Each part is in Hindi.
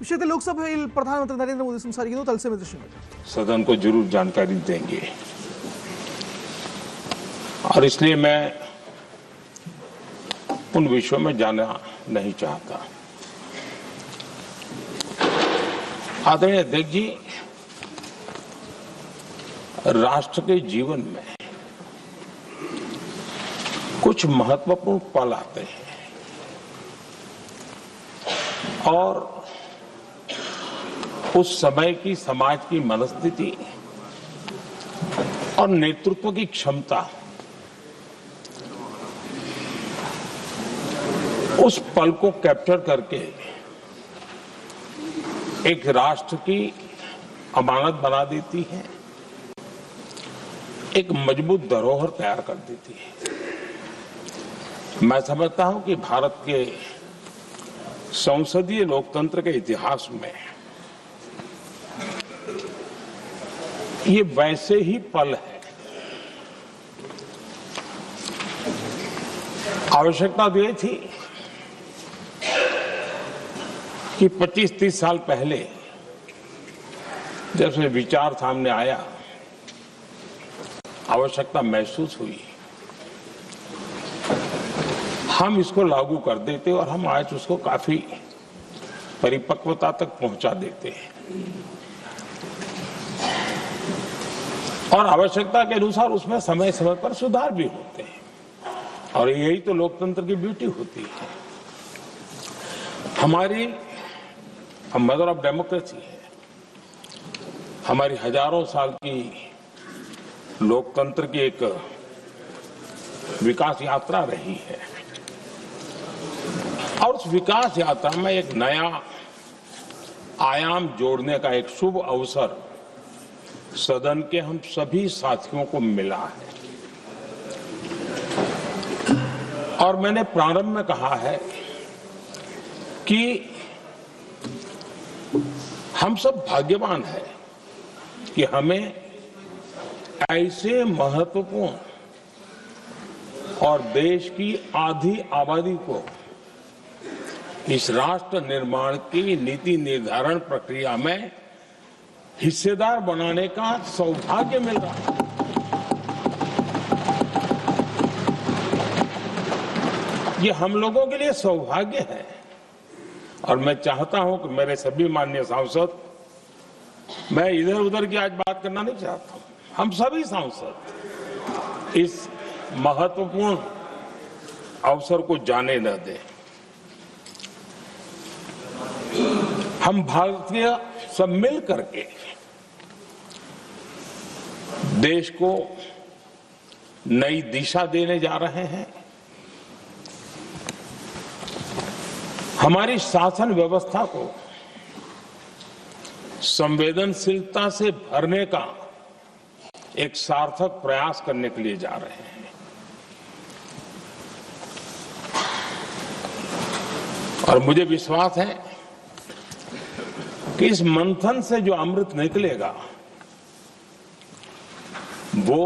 ವಿಷಯದಲ್ಲಿ ಲೋಕಸಭೆಯಲ್ಲಿ ಪ್ರಧಾನಮಂತ್ರಿ ನರೇಂದ್ರ ಮೋದಿ ಸಂಸಾರಿಗಿದ್ದು ತಲಸೆಮೆ ದೃಶ್ಯ सदन को जरूर जानकारी देंगे और इसलिए मैं उन विषयों में जाना नहीं चाहता। आदरणीय अध्यक्ष जी, राष्ट्र के जीवन में कुछ महत्वपूर्ण पल आते हैं और उस समय की समाज की मनस्थिति और नेतृत्व की क्षमता उस पल को कैप्चर करके एक राष्ट्र की अमानत बना देती है, एक मजबूत धरोहर तैयार कर देती है। मैं समझता हूं कि भारत के संसदीय लोकतंत्र के इतिहास में ये वैसे ही पल है। आवश्यकता तो ये थी कि 25-30 साल पहले जब से विचार सामने आया, आवश्यकता महसूस हुई, हम इसको लागू कर देते और हम आज उसको काफी परिपक्वता तक पहुंचा देते हैं और आवश्यकता के अनुसार उसमें समय समय पर सुधार भी होते हैं और यही तो लोकतंत्र की ब्यूटी होती है। हमारी मदर ऑफ डेमोक्रेसी है, हमारी हजारों साल की लोकतंत्र की एक विकास यात्रा रही है और उस विकास यात्रा में एक नया आयाम जोड़ने का एक शुभ अवसर सदन के हम सभी साथियों को मिला है और मैंने प्रारंभ में कहा है कि हम सब भाग्यवान हैं कि हमें ऐसे महत्वपूर्ण और देश की आधी आबादी को इस राष्ट्र निर्माण की नीति निर्धारण प्रक्रिया में हिस्सेदार बनाने का सौभाग्य मिल रहा है। ये हम लोगों के लिए सौभाग्य है और मैं चाहता हूं कि मेरे सभी माननीय सांसद, मैं इधर उधर की आज बात करना नहीं चाहता हूं, हम सभी सांसद इस महत्वपूर्ण अवसर को जाने न दें। हम भारतीय सब मिल करके देश को नई दिशा देने जा रहे हैं। हमारी शासन व्यवस्था को संवेदनशीलता से भरने का एक सार्थक प्रयास करने के लिए जा रहे हैं और मुझे विश्वास है कि इस मंथन से जो अमृत निकलेगा वो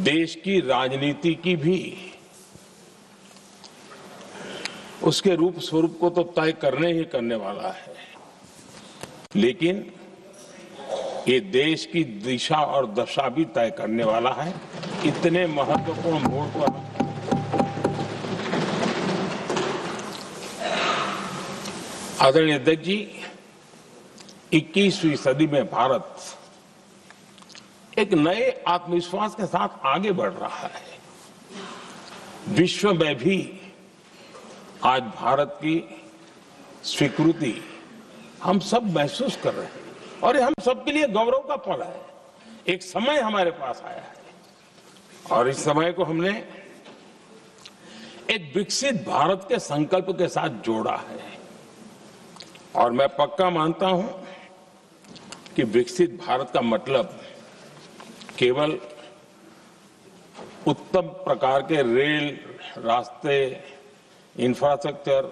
देश की राजनीति की भी उसके रूप स्वरूप को तो तय करने ही करने वाला है, लेकिन ये देश की दिशा और दशा भी तय करने वाला है। इतने महत्वपूर्ण मोड़ पर आदरणीय अध्यक्ष जी, 21वीं सदी में भारत एक नए आत्मविश्वास के साथ आगे बढ़ रहा है। विश्व में भी आज भारत की स्वीकृति हम सब महसूस कर रहे हैं और ये हम सबके लिए गौरव का पल है। एक समय हमारे पास आया है और इस समय को हमने एक विकसित भारत के संकल्प के साथ जोड़ा है और मैं पक्का मानता हूं कि विकसित भारत का मतलब केवल उत्तम प्रकार के रेल, रास्ते, इंफ्रास्ट्रक्चर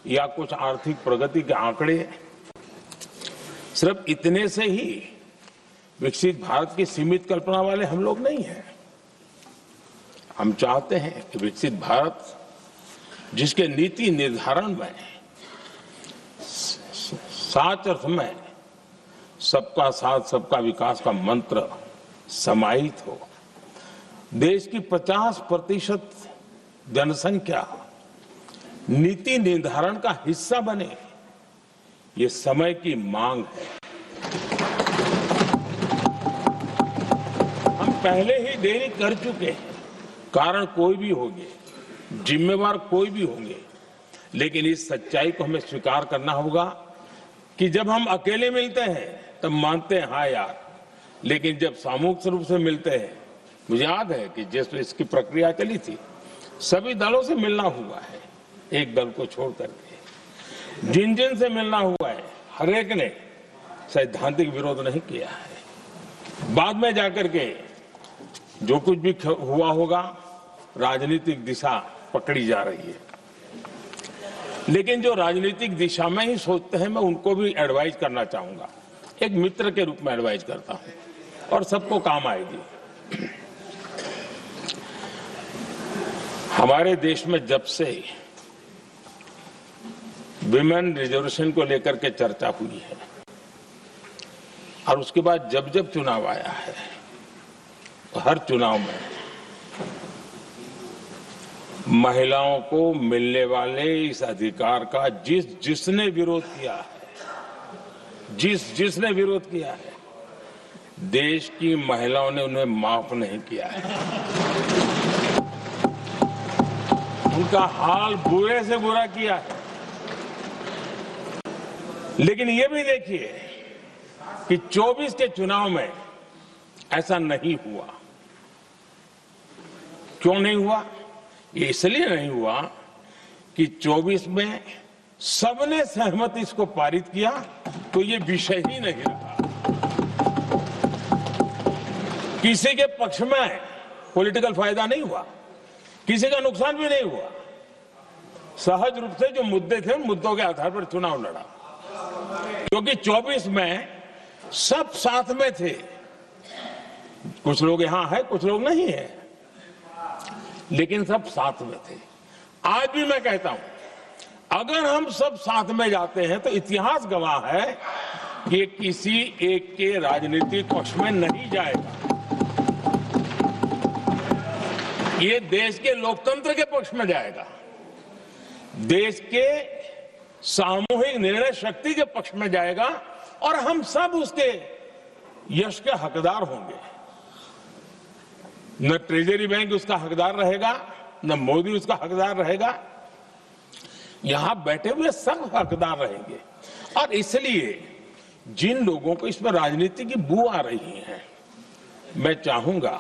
या कुछ आर्थिक प्रगति के आंकड़े सिर्फ इतने से ही विकसित भारत की सीमित कल्पना वाले हम लोग नहीं हैं। हम चाहते हैं कि विकसित भारत जिसके नीति निर्धारण में साच अर्थ में सबका साथ सबका विकास का मंत्र समाहित हो, देश की 50% जनसंख्या नीति निर्धारण का हिस्सा बने, ये समय की मांग है। हम पहले ही देरी कर चुके हैं, कारण कोई भी होंगे, जिम्मेवार कोई भी होंगे, लेकिन इस सच्चाई को हमें स्वीकार करना होगा कि जब हम अकेले मिलते हैं तब मानते हैं हाँ यार, लेकिन जब सामूहिक रूप से मिलते हैं, मुझे याद है कि जैसे इसकी प्रक्रिया चली थी, सभी दलों से मिलना हुआ है, एक दल को छोड़ करके जिन जिन से मिलना हुआ है, हर एक ने सैद्धांतिक विरोध नहीं किया है। बाद में जाकर के जो कुछ भी हुआ होगा, राजनीतिक दिशा पकड़ी जा रही है, लेकिन जो राजनीतिक दिशा में ही सोचते हैं, मैं उनको भी एडवाइज करना चाहूंगा, एक मित्र के रूप में एडवाइज करता हूं और सबको काम आएगी। हमारे देश में जब से विमेन रिजर्वेशन को लेकर के चर्चा हुई है और उसके बाद जब जब चुनाव आया है, तो हर चुनाव में महिलाओं को मिलने वाले इस अधिकार का जिसने विरोध किया है, जिसने विरोध किया है, देश की महिलाओं ने उन्हें माफ नहीं किया है। उनका हाल बुरे से बुरा किया है। लेकिन ये भी देखिए कि 24 के चुनाव में ऐसा नहीं हुआ। क्यों नहीं हुआ? ये इसलिए नहीं हुआ कि 24 में सबने सहमति इसको पारित किया, तो ये विषय ही नहीं रहा। किसी के पक्ष में पॉलिटिकल फायदा नहीं हुआ, किसी का नुकसान भी नहीं हुआ। सहज रूप से जो मुद्दे थे, उन मुद्दों के आधार पर चुनाव लड़ा, क्योंकि 24 में सब साथ में थे। कुछ लोग यहां हैं, कुछ लोग नहीं है, लेकिन सब साथ में थे। आज भी मैं कहता हूं, अगर हम सब साथ में जाते हैं तो इतिहास गवाह है कि किसी एक के राजनीतिक पक्ष में नहीं जाएगा। ये देश के लोकतंत्र के पक्ष में जाएगा, देश के सामूहिक निर्णय शक्ति के पक्ष में जाएगा और हम सब उसके यश के हकदार होंगे। न ट्रेजरी बैंक उसका हकदार रहेगा, न मोदी उसका हकदार रहेगा, यहां बैठे हुए सब हकदार रहेंगे। और इसलिए जिन लोगों को इसमें राजनीति की बू आ रही है, मैं चाहूंगा